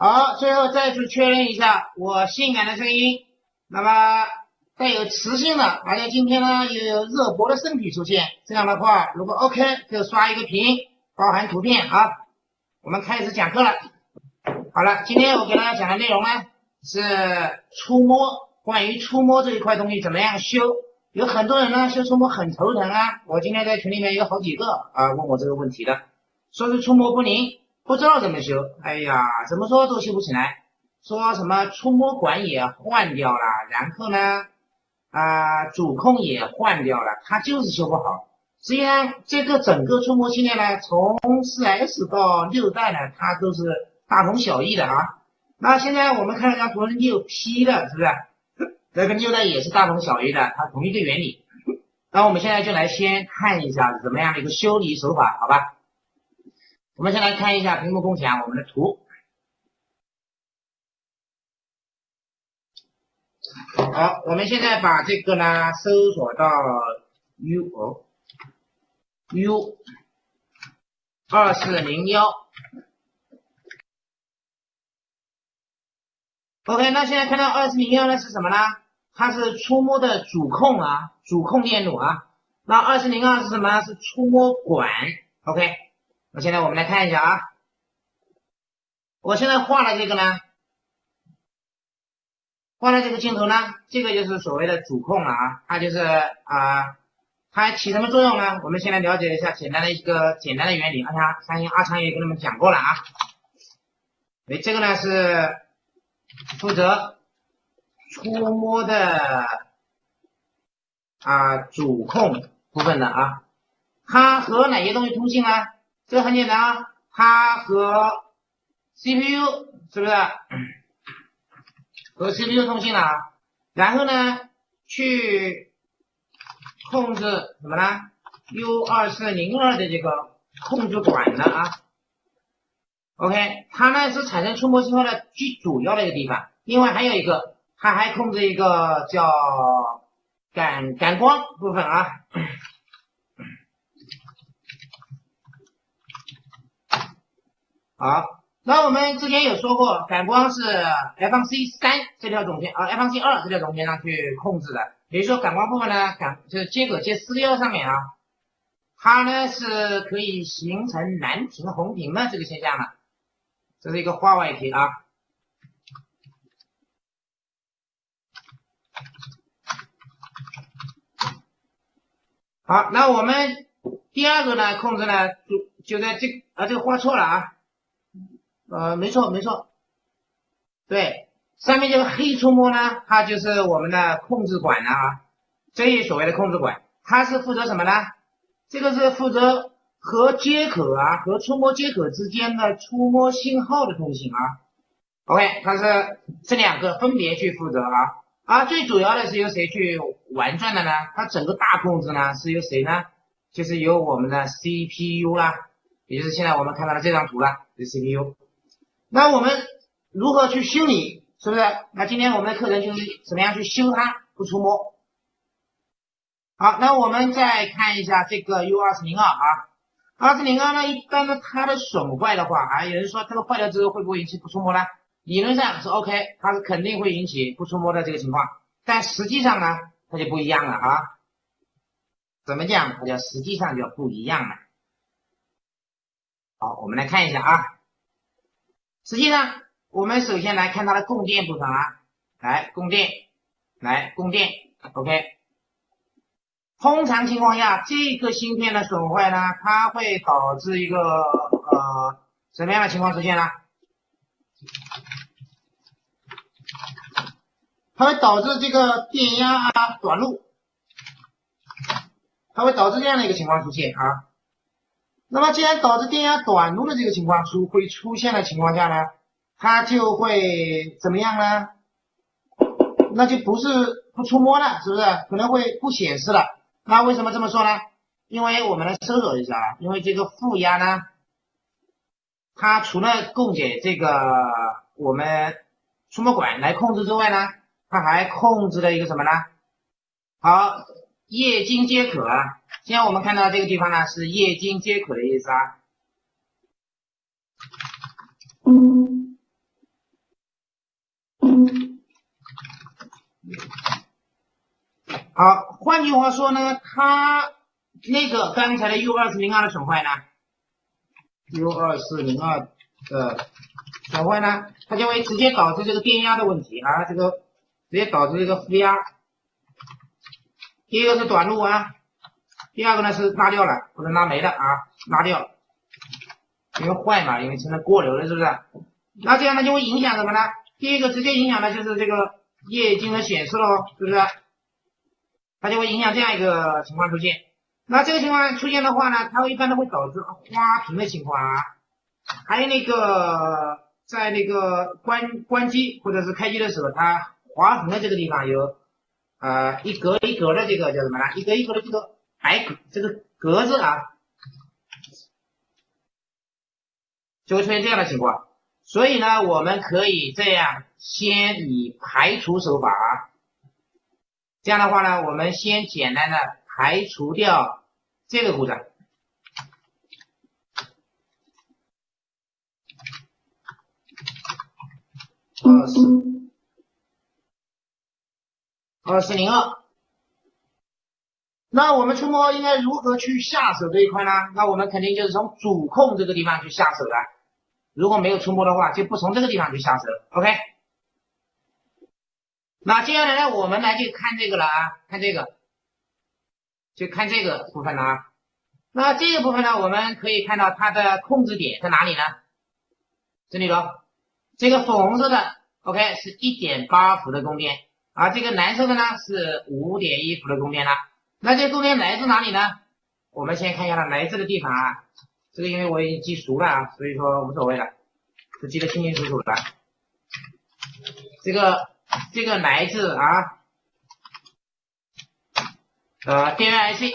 好，最后再次确认一下我性感的声音，那么带有磁性的，而且今天呢又有热勃的身体出现，这样的话如果 OK 就刷一个屏，包含图片啊。我们开始讲课了。好了，今天我给大家讲的内容呢是触摸，关于触摸这一块东西怎么样修。有很多人呢修触摸很头疼啊，我今天在群里面有好几个问我这个问题的，说是触摸不灵，不知道怎么修。哎呀，怎么说都修不起来，说什么触摸管也换掉了，然后呢主控也换掉了，它就是修不好。实际上这个整个触摸系列呢，从 4S 到6代呢，它都是大同小异的啊。那现在我们看到这张图是 6P 的，是不是？这个6代也是大同小异的，它同一个原理。那我们现在就来先看一下怎么样的一个修理手法，好吧？我们先来看一下屏幕共享我们的图。好，我们现在把这个呢搜索到 U2401。OK， 那现在看到2401呢是什么呢？它是触摸的主控啊，主控电路啊。那2402是什么呢？是触摸管。OK， 那现在我们来看一下啊，我现在画了这个呢，画了这个镜头呢，这个就是所谓的主控了啊，它就是它起什么作用呢？我们先来了解一下简单的原理。相信阿强也跟他们讲过了啊。这个呢是负责触摸的主控部分的啊。它和哪些东西通信呢？这个很简单啊，它和 CPU 是不是？和 CPU 通信了啊。然后呢，去控制什么呢 ？U2402的这个控制管的啊。OK， 它呢是产生触摸信号的最主要的一个地方。另外还有一个，它还控制一个叫感光部分啊。好，那我们之前有说过，感光是 FNC3 这条总线FNC2 这条总线上去控制的。比如说感光部分呢，就是接口接416上面啊，它呢是可以形成蓝屏红屏的这个现象的。这是一个话外题啊。好，那我们第二个呢控制呢就在这个画错了啊。没错，对，上面这个黑触摸呢，它就是我们的控制管啊。这一所谓的控制管，它是负责什么呢？这个是负责和接口和触摸接口之间的触摸信号的通信啊。OK， 它是这两个分别去负责啊。最主要的是由谁去玩转的呢？它整个大控制呢是由谁呢？就是由我们的 CPU 啦，也就是现在我们看到的这张图啦，是 CPU。那我们如何去修理，是不是？那今天我们的课程就是怎么样去修它，不触摸。好，那我们再看一下这个 U2402 啊。2402呢，一般呢它的损坏的话有人说这个坏掉之后会不会引起不触摸呢？理论上是 OK， 它是肯定会引起不触摸的这个情况，但实际上呢它就不一样了啊。怎么讲？它叫实际上就不一样了。好，我们来看一下啊。实际上我们首先来看它的供电部分来供电 OK。通常情况下，这个芯片的损坏呢，它会导致一个什么样的情况出现呢？它会导致这个电压短路，它会导致这样的一个情况出现啊。那么既然导致电压短路的这个情况会出现的情况下呢，它就会怎么样呢？那就不是不触摸了，是不是？可能会不显示了。那为什么这么说呢？因为我们来搜索一下因为这个负压呢，它除了供给这个我们触摸管来控制之外呢，它还控制了一个什么呢？好，液晶接口现在我们看到这个地方呢是液晶接口的意思好，换句话说呢，它那个刚才的 U2402 的损坏呢 ，U2402 的损坏呢，它就会直接导致这个电压的问题啊，这个直接导致这个负压。第一个是短路啊，第二个呢是拉掉了或者拉没了啊，拉掉了，因为坏嘛，因为成了过流了，是不是？那这样呢就会影响什么呢？第一个直接影响的就是这个液晶的显示喽，是不是？它就会影响这样一个情况出现。那这个情况出现的话呢，它一般都会导致花屏的情况啊，还有那个在那个关机或者是开机的时候，它滑屏的这个地方有一格一格的这个叫什么呢？一格一格的这个白格这个格子啊，就会出现这样的情况。所以呢，我们可以这样先以排除手法。这样的话呢，我们先简单的排除掉这个故障。2402。那我们触摸应该如何去下手这一块呢？那我们肯定就是从主控这个地方去下手的。如果没有触摸的话，就不从这个地方去下手。OK。那接下来呢，我们来去看这个了啊，看这个，就看这个部分了啊。那这个部分呢，我们可以看到它的控制点在哪里呢？这里头，这个粉红色的 OK 是 1.8 伏的供电，而这个蓝色的呢是 5.1 伏的供电了。那这个供电来自哪里呢？我们先看一下它来自的地方啊，这个因为我已经记熟了啊，所以说无所谓了，就记得清清楚楚的。这个来自啊电源 IC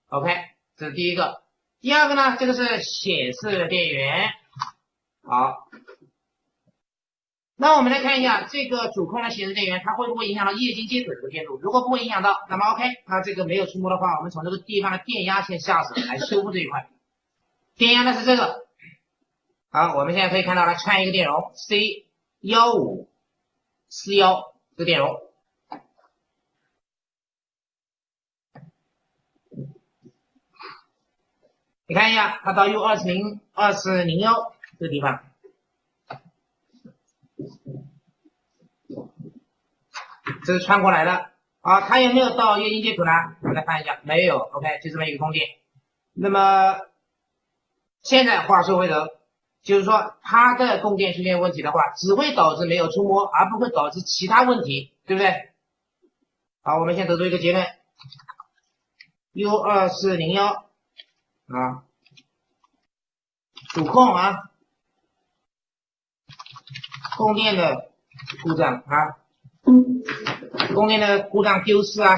OK， 这是第一个。第二个呢，这个是显示电源。好，那我们来看一下这个主控的显示电源，它会不会影响到液晶接口这个电路？如果不会影响到，那么 OK， 那这个没有触摸的话，我们从这个地方的电压先下手来修复这一块。电压呢是这个。好，我们现在可以看到了，串一个电容 C1541 这个电容。你看一下，它到 U2401这个地方，这是穿过来的啊。它有没有到液晶接口呢？我们来看一下，没有。OK， 就这么一个供电。那么现在话说回头，就是说它的供电出现问题的话，只会导致没有触摸，而不会导致其他问题，对不对？好，我们先得出一个结论 ：U2401啊，主控啊，供电的故障啊，供电的故障丢失啊。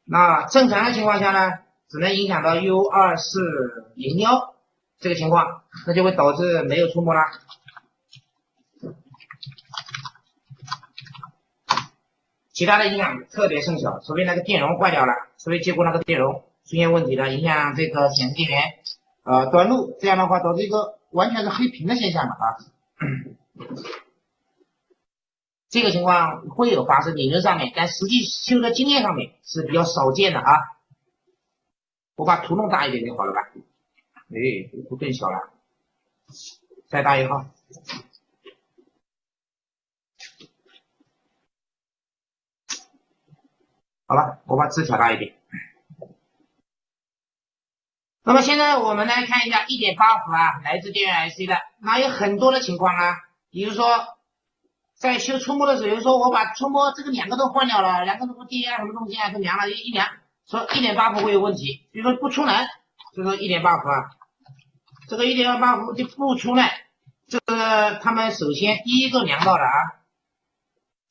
那正常的情况下呢，只能影响到 U2401这个情况，那就会导致没有触摸啦。其他的影响特别甚小，除非那个电容坏掉了，除非接过那个电容出现问题了，影响这个显示电源短路，这样的话导致一个完全是黑屏的现象了啊。这个情况会有发生，理论上面，但实际修的经验上面是比较少见的啊。我把图弄大一点就好了吧？哎，图更小了，再大一号。好了，我把字调大一点。那么现在我们来看一下 1.8 伏啊，来自电源 IC 的，那有很多的情况啊，比如说在修触摸的时候，有人说我把触摸这个两个都换掉了，两个都电压什么东西啊，都量了一量，说 1.8 伏会有问题，比如说不出来，就说 1.8 伏啊，这个 1.8 伏就不出来，这个他们首先第一个量到的啊，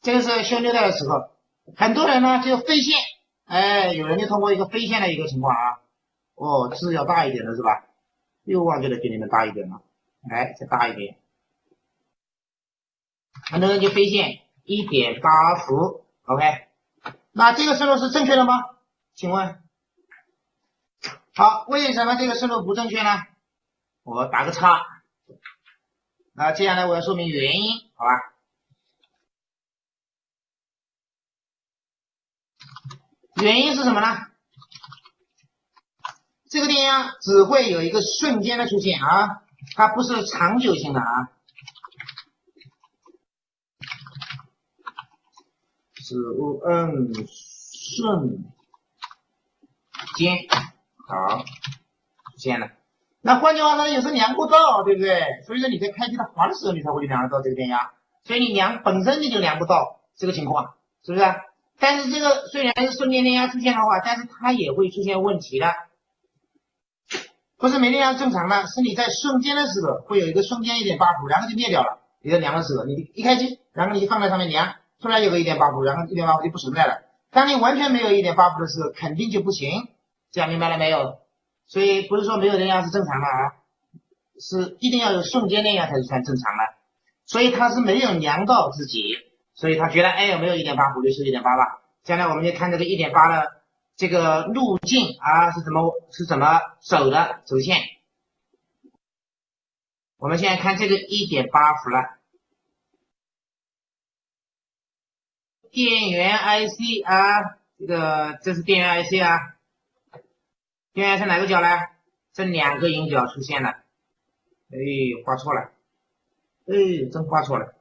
这个是修六代的时候，很多人呢就飞线，哎，有人就通过一个飞线的一个情况啊，哦，字要大一点了是吧？又忘记了给你们大一点了，哎，再大一点。很多人就飞线 1.8 伏 ，OK， 那这个思路是正确的吗？请问？好，为什么这个思路不正确呢？我打个叉。那接下来我要说明原因，好吧？原因是什么呢？这个电压只会有一个瞬间的出现啊，它不是长久性的啊。瞬间，好，出现了。那换句话说，有时候量不到，对不对？所以说你在开机它滑的时候，你才会量得到这个电压。所以你本身你就量不到这个情况，是不是？但是这个虽然是瞬间电压出现的话，但是它也会出现问题的。不是每电压正常的，是你在瞬间的时候会有一个瞬间1.8伏，然后就灭掉了。你在量的时候，你一开机，然后你就放在上面量，突然有个1.8伏，然后1.8伏就不存在了。当你完全没有1.8伏的时候，肯定就不行。这样明白了没有？所以不是说没有电压是正常的啊，是一定要有瞬间电压才是算正常的。所以他是没有量到自己，所以他觉得哎有没有1.8伏就是1.8吧。将来我们就看这个1.8的这个路径啊是怎么走的走线。我们现在看这个1.8伏了，电源 IC 啊，这是电源 IC 啊，电源是哪个角呢？这2个引角出现了，哎，画错了，哎，真画错了。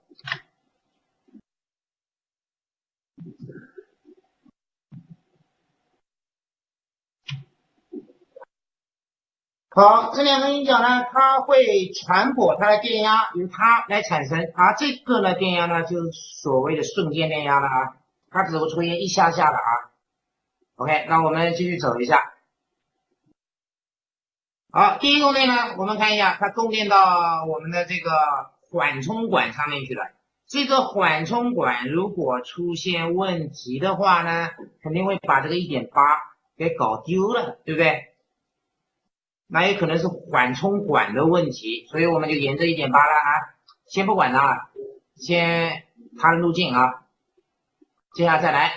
好，这2个引角呢，它会传播它的电压，由它来产生，而这个呢电压呢，就是所谓的瞬间电压了啊，它只会出现一下下的啊。OK， 那我们继续走一下。好，第一供电呢，我们看一下，它供电到我们的这个缓冲管上面去了。这个缓冲管如果出现问题的话呢，肯定会把这个1.8给搞丢了，对不对？那也可能是缓冲管的问题，所以我们就沿着1.8了啊，先不管它，先它的路径啊，接下来再来。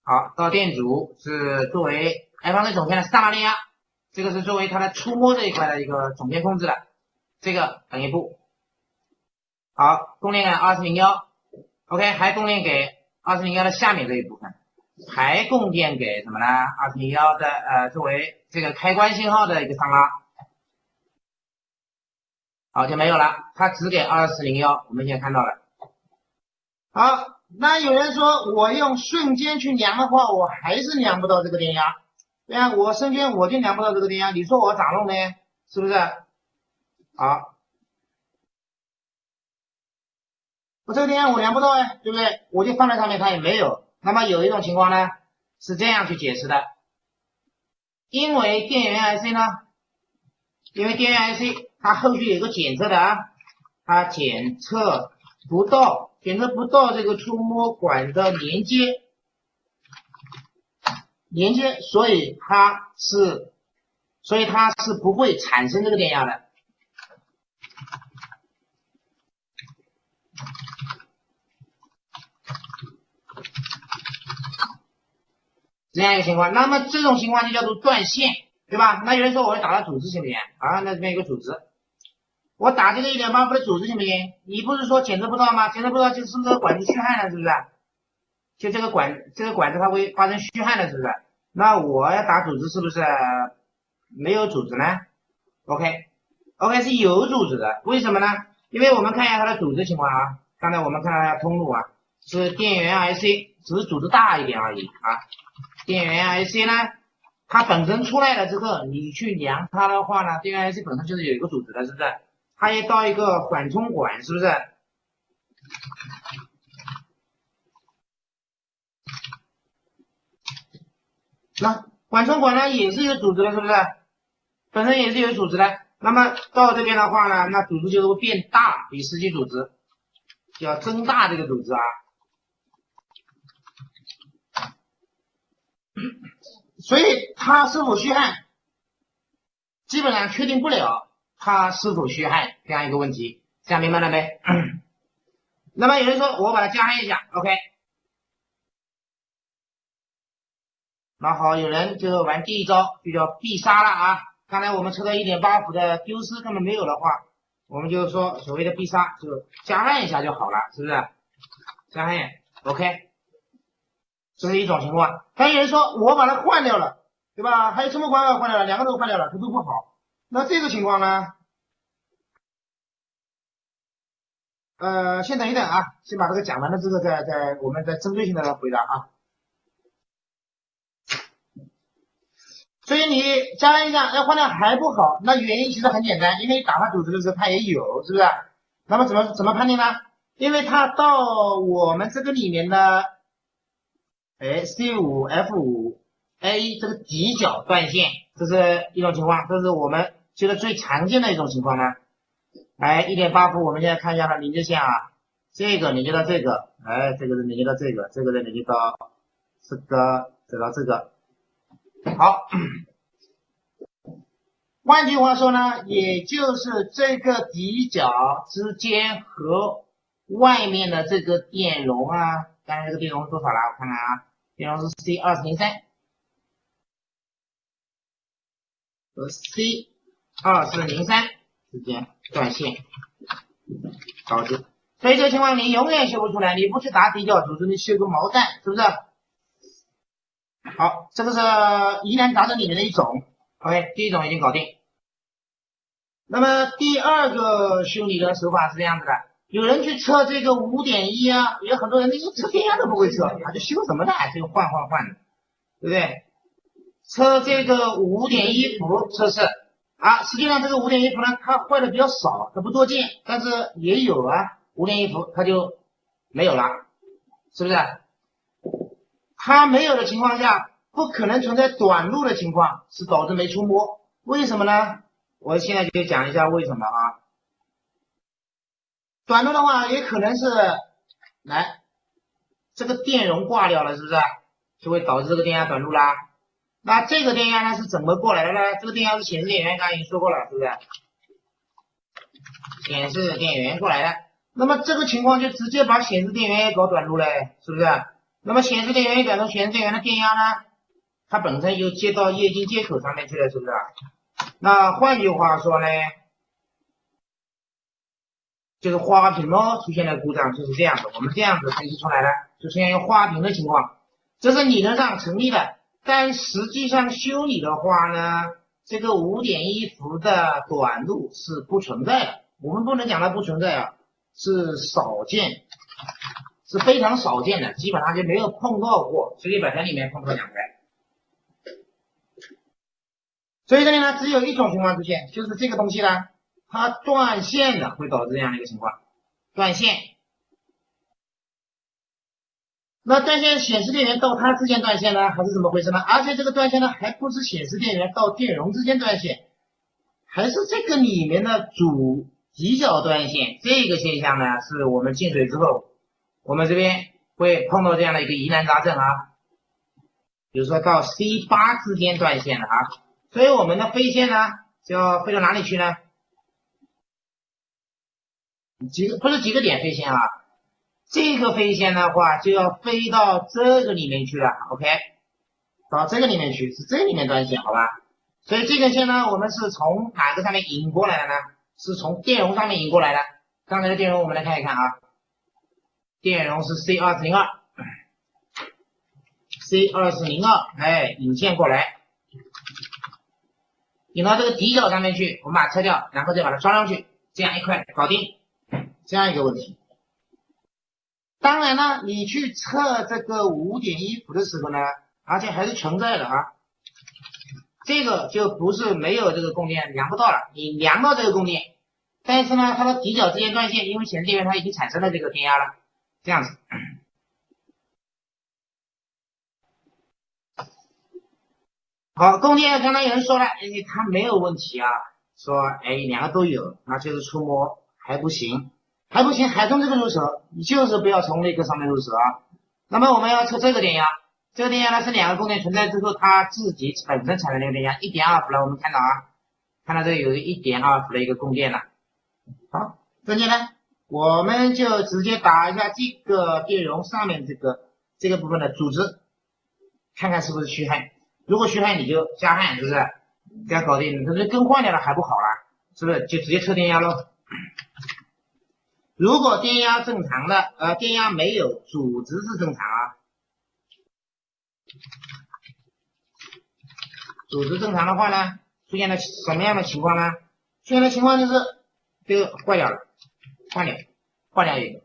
好，到电阻是作为 F 方程总线的上拉电压，这个是作为它的触摸这一块的一个总线控制的，这个等于不。好，供电给2001 ，OK， 还供电给2001的下面这一部分，还供电给什么呢？2001的作为这个开关信号的一个上拉，好就没有了，它只给2401，我们现在看到了。好，那有人说我用瞬间去量的话，我还是量不到这个电压，对啊，我瞬间我就量不到这个电压，你说我咋弄呢？是不是？好，我这个电压我量不到哎，对不对？我就放在上面，它也没有。那么有一种情况呢，是这样去解释的，因为电源 IC 呢，因为电源 IC 它后续有一个检测的啊，它检测不到这个触摸管的连接，所以它是不会产生这个电压的。这样一个情况，那么这种情况就叫做断线，对吧？那有人说我要打到组织行不行？啊，那这边有个组织，我打这个1.8伏的组织行不行？你不是说检测不到吗？检测不到就是不是管子虚焊了，是不是？就这个管子它会发生虚焊的，是不是？那我要打组织是不是没有组织呢 ？OK 是有组织的，为什么呢？因为我们看一下它的组织情况啊，刚才我们看到它的通路啊，是电源 IC， 只是组织大一点而已啊。电源 IC 呢，它本身出来了之后，你去量它的话呢，电源 IC 本身就是有一个组织的，是不是？它也到一个缓冲管，是不是？那缓冲管呢也是有组织的，是不是？本身也是有组织的。那么到这边的话呢，那组织就会变大，比实际组织就要增大这个组织啊。所以它是否虚焊，基本上确定不了它是否虚焊这样一个问题，这样明白了没？那么有人说我把它加黑一下 ，OK。那好，有人就玩第一招，就叫必杀了啊！刚才我们测到1.8伏的丢失根本没有的话，我们就是说所谓的必杀，就加按一下就好了，是不是？加按 ，OK， 这是一种情况。还有人说我把它换掉了，对吧？还有什么方法换掉了？两个都换掉了，它都不好。那这个情况呢？先等一等啊，先把这个讲完了之后我们再针对性的来回答啊。所以你加按一下要换掉还不好，那原因其实很简单，因为打发组织的时候它也有，是不是？那么怎么判定呢？因为它到我们这个里面的，C5F5A 这个底角断线，这是一种情况，这是我们觉得最常见的一种情况呢。1.8伏，我们现在看一下它连接线啊，这个连接到这个，这个是连接到这个，这个是连接到这个，走到这个。好，换句话说呢，也就是这个底角之间和外面的这个电容啊，刚才这个电容是多少了？我看看啊，电容是 C2003 和 C2003 之间断线导致，所以这个情况你永远修不出来，你不去打底角组织，你修个毛蛋，是不是？好，这个是疑难杂症里面的一种 ，OK， 第一种已经搞定。那么第二个修理的手法是这样子的，有人去测这个 5.1 啊，有很多人连测电压都不会测，他就修什么呢？就换的，对不对？测这个 5.1 伏测试啊，实际上这个 5.1 伏呢，它坏的比较少，它不多见，但是也有啊，5.1 伏它就没有了，是不是？它没有的情况下，不可能存在短路的情况，是导致没出摸。为什么呢？我现在就讲一下为什么啊。短路的话，也可能是这个电容挂掉了，是不是？就会导致这个电压短路啦。那这个电压呢是怎么过来的呢？这个电压是显示电源，刚才已经说过了，是不是？显示电源过来的。那么这个情况就直接把显示电源也搞短路嘞，是不是？那么显示电源一短路，显示电源的电压呢，它本身又接到液晶接口上面去了，是不是？那换句话说呢，就是花屏咯出现了故障，就是这样的。我们这样子分析出来的，就出现一个花屏的情况，这是理论上成立的。但实际上修理的话呢，这个 5.1 伏的短路是不存在的。我们不能讲它不存在啊，是少见，是非常少见的，基本上就没有碰到过，随机百台里面碰不到2台。所以这里呢，只有一种情况出现，就是这个东西呢，它断线的会导致这样的一个情况，断线。那断线显示电源到它之间断线呢，还是怎么回事呢？而且这个断线呢，还不是显示电源到电容之间断线，还是这个里面的主底角断线。这个现象呢，是我们进水之后，我们这边会碰到这样的一个疑难杂症啊，比如说到 C8 之间断线了啊。所以我们的飞线呢，就要飞到哪里去呢？不是几个点飞线啊，这个飞线的话就要飞到这个里面去了 ，OK， 到这个里面去，是这里面断线，好吧？所以这根线呢，我们是从哪个上面引过来的呢？是从电容上面引过来的。刚才的电容我们来看一看啊，电容是 C2002，引线过来。引到这个底角上面去，我们把它拆掉，然后再把它装上去，这样一块搞定，这样一个问题。当然呢，你去测这个 5.1 伏的时候呢，而且还是存在的啊，这个就不是没有这个供电量不到了，你量到这个供电，但是呢，它的底角之间断线，因为显示电源它已经产生了这个电压了，这样子。好，供电刚才有人说了，它没有问题啊，说两个都有，那就是触摸还不行，还从这个入手，你就是不要从那个上面入手啊。那么我们要测这个电压，这个电压呢是2个供电存在之后，它自己本身产生的一个电压 1.2 伏了，我们看到啊，看到这里有1.2伏的一个供电了。好，中间呢，我们就直接打一下这个电容上面这个部分的组织，看看是不是虚焊。如果虚焊你就加焊，是不是？这样搞定，可是更换掉了还不好了，是不是？就直接测电压咯。如果电压正常的，电压没有，阻值是正常啊。阻值正常的话呢，出现了什么样的情况呢？出现的情况就是这个坏掉了，换掉一个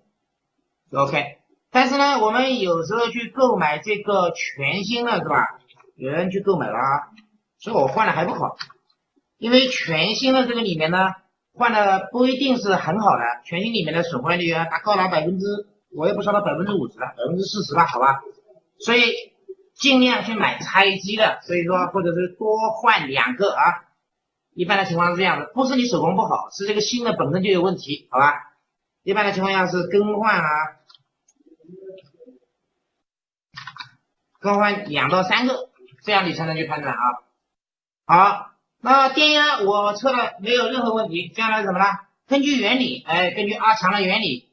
就 OK。但是呢，我们有时候去购买这个全新的是吧？有人去购买了啊，所以我换的还不好，因为全新的这个里面呢，换的不一定是很好的，全新里面的损坏率啊，它高达我也不说到50%了，40%吧，好吧。所以尽量去买拆机的，所以说或者是多换2个啊。一般的情况是这样的，不是你手工不好，是这个新的本身就有问题，好吧？一般的情况下是更换2到3个，这样你才能去判断啊。好，那电压我测了没有任何问题，接下来是什么呢？根据原理，根据阿强的原理，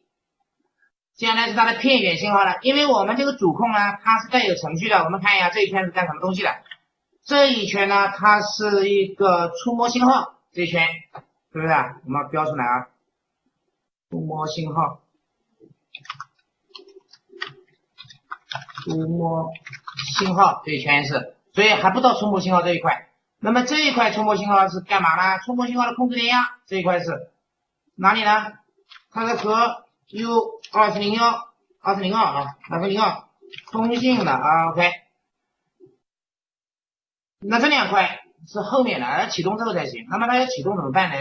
接下来是它的片选信号了。因为我们这个主控呢，它是带有程序的，我们看一下这一圈是干什么东西的。这一圈呢，它是一个触摸信号，这一圈是不是？我们要标出来啊，触摸信号，触摸信号这一圈是，所以还不到触摸信号这一块。那么这一块触摸信号是干嘛呢？触摸信号的控制电压这一块是哪里呢？它是和 U201 啊通信的啊 ，OK。那这2块是后面的，要启动之后才行。那么它要启动怎么办呢？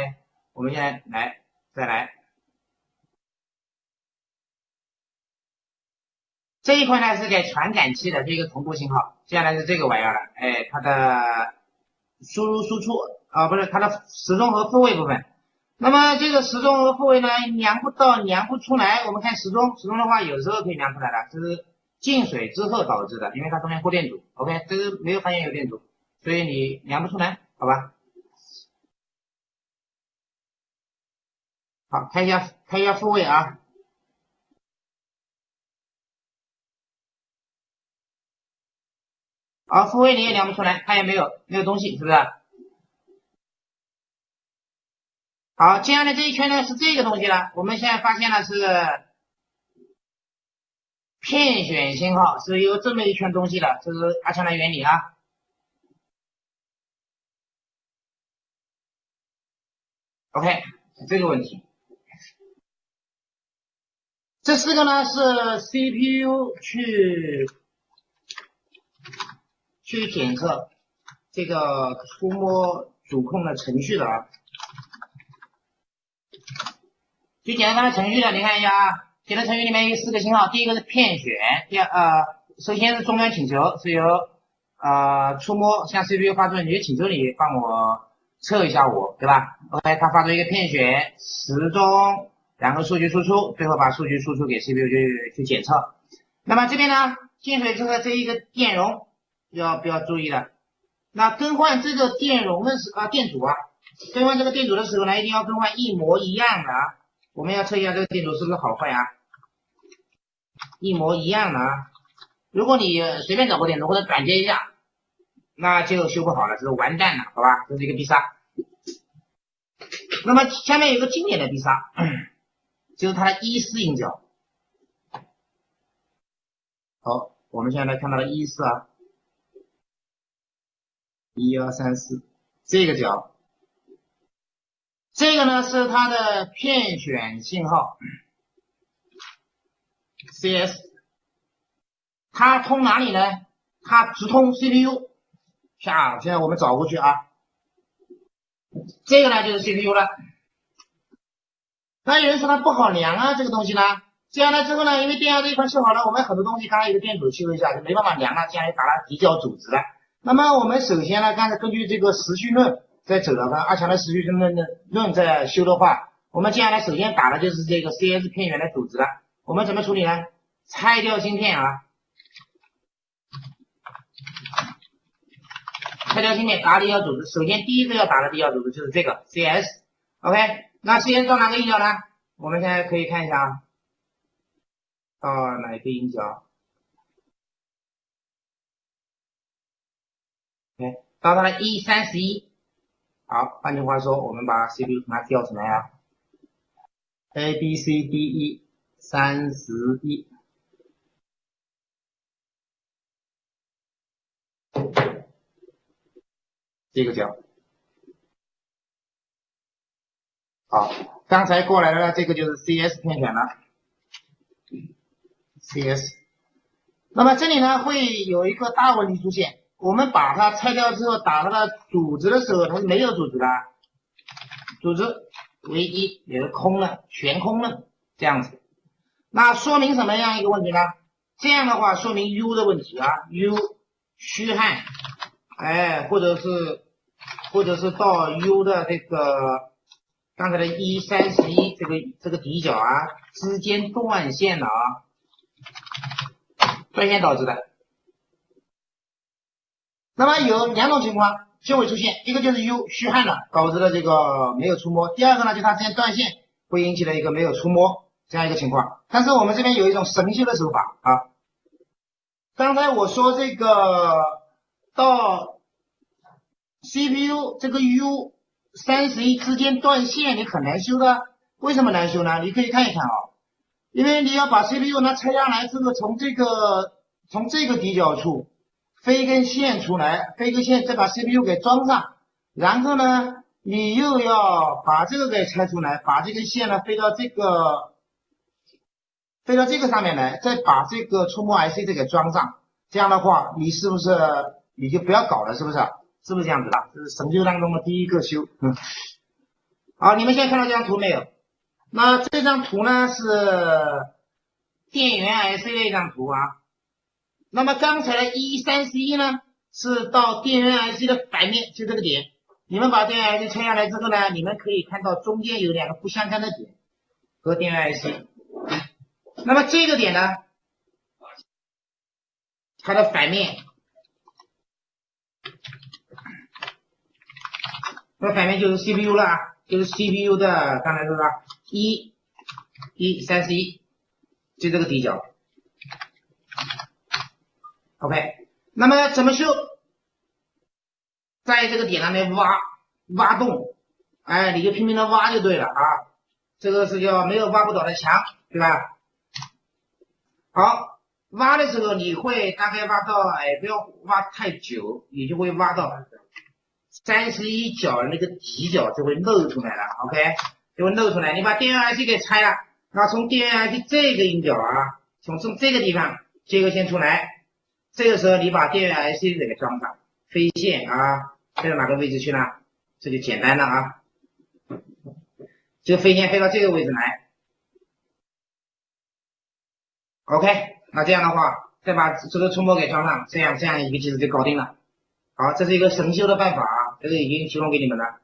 我们现在再来，这一块呢是给传感器的这个同步信号，接下来是这个玩意儿了，它的输入输出不是它的时钟和复位部分。那么这个时钟和复位呢，量不出来。我们看时钟的话，有时候可以量出来的，这是进水之后导致的，因为它中间过电阻。OK， 这个没有发现有电阻，所以你量不出来，好吧？好，开一下复位啊。好，复位你也量不出来，它也没有东西，是不是？好，接下来这一圈呢是这个东西了。我们现在发现了是片选信号，是有这么一圈东西的，这是阿强的原理啊。OK， 这个问题。这4个呢是 CPU 去检测这个触摸主控的程序的啊。去检测它的程序的，你看一下啊，检测程序里面有4个信号，第一个是片选，首先是终端请求，是由触摸向 CPU 发出，你就请求你帮我测一下对吧 ？OK， 它发出一个片选时钟，然后数据输出，最后把数据输出给 CPU 去检测。那么这边呢，进水之后这一个电容要不要注意的？那更换这个电容的电阻更换这个电阻的时候呢，一定要更换一模一样的啊。我们要测一下这个电阻是不是好坏啊？一模一样的啊。如果你随便找个电阻或者转接一下，那就修不好了，这是完蛋了，好吧？这是一个必杀。那么下面有个经典的必杀，就是它的14音角。好，我们现在看到了14啊，1、2、3、4，这个角，这个呢是它的片选信号 CS， 它通哪里呢？它直通 CPU。现在我们找过去啊，这个呢就是 CPU 了。那有人说它不好量啊，这个东西呢，接下来之后呢，因为电压这一块修好了，我们很多东西刚才有个电阻修一下就没办法量了，接下来把它抵消阻值了。那么我们首先呢，刚才根据这个时序论在走的话，阿强的时序论在修的话，我们接下来首先打的就是这个 CS 片源的阻值了。我们怎么处理呢？拆掉芯片啊，拆掉芯片打抵消阻值。首先第一个要打的抵消阻值就是这个 CS。OK， 那 CS 到哪个音角呢？我们现在可以看一下啊，到哪个音角？到它的 E31。好，换句话说，我们把 CPU 从它调出来啊。A B C D E 31，这个角。好，刚才过来的这个就是 CS 片选了 CS。那么这里呢会有一个大问题出现，我们把它拆掉之后打它的组织的时候，它是没有组织的，组织为一，也是空的，全空的这样子。那说明什么样一个问题呢？这样的话说明 U 的问题啊 ，U 虚汗，哎，或者是到 U 的这个刚才的131这个底角啊之间断线了啊，断线导致的。那么有两种情况就会出现，一个就是 U 虚汗了，导致了这个没有触摸；第二个呢，就它之间断线会引起了一个没有触摸这样一个情况。但是我们这边有一种神修的手法啊，刚才我说这个到 CPU 这个 U31之间断线，你很难修的。为什么难修呢？你可以看一看啊，因为你要把 CPU 呢拆下来之后，从这个底角处飞一根线出来，飞一根线再把 CPU 给装上，然后呢，你又要把这个给拆出来，把这根线呢飞到这个上面来，再把这个触摸 IC 这个装上。这样的话，你是不是你就不要搞了？是不是？是不是这样子的？这是神修当中的第一个修。好，你们现在看到这张图没有？那这张图呢是电源 IC 的一张图啊。那么刚才的131呢是到电源 IC 的反面，就这个点。你们把电源 IC 拆下来之后呢，你们可以看到中间有两个不相干的点和电源 IC。那么这个点呢，它的反面，那反面就是 CPU 了，就是 CPU 的刚才说的131，就这个底角。OK， 那么怎么修？在这个点上面挖洞，哎，你就拼命的挖就对了啊。这个是叫没有挖不倒的墙，对吧？好，挖的时候你会大概挖到，哎，不要挖太久，你就会挖到31角的那个底角就会露出来了 ，OK， 就会露出来。你把电源 IC 给拆了，然后从电源 IC 这个阴角啊，从这个地方接个线出来，这个时候你把电源 IC 给装上，飞线啊，飞到哪个位置去呢？这就简单了啊，这个飞线飞到这个位置来。OK， 那这样的话，再把这个触摸给装上，这样一个机子就搞定了。好，这是一个神修的办法啊，这个已经提供给你们了。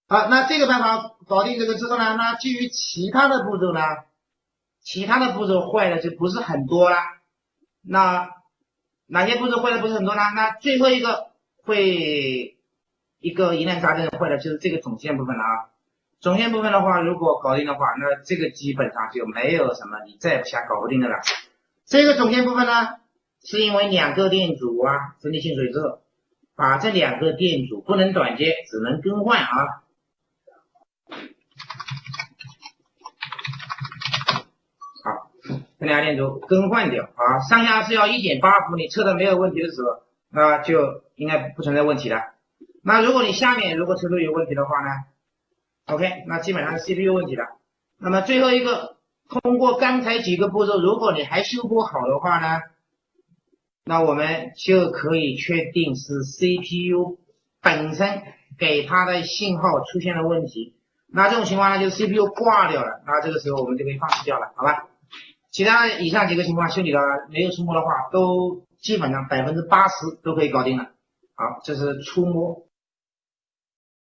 好，那这个办法搞定这个之后呢，那基于其他的步骤呢，其他的步骤坏的就不是很多了。那哪些步骤坏的不是很多呢？那最后一个会一个疑难杂症坏的就是这个总线部分了啊。总线部分的话，如果搞定的话，那这个基本上就没有什么你再不瞎搞不定的了。这个总线部分呢，是因为两个电阻啊，分离性水渍，把这两个电阻不能短接，只能更换啊。好，这两个电阻更换掉啊，上下是要1.8伏，你测的没有问题的时候，那就应该不存在问题了。那如果你下面如果测出有问题的话呢？ OK， 那基本上是 CPU 问题了。那么最后一个，通过刚才几个步骤，如果你还修不好的话呢，那我们就可以确定是 CPU 本身给它的信号出现了问题。那这种情况呢，就是 CPU 挂掉了，那这个时候我们就可以放弃掉了，好吧？其他以上几个情况修理的没有触摸的话，都基本上80%都可以搞定了。好，这是触摸。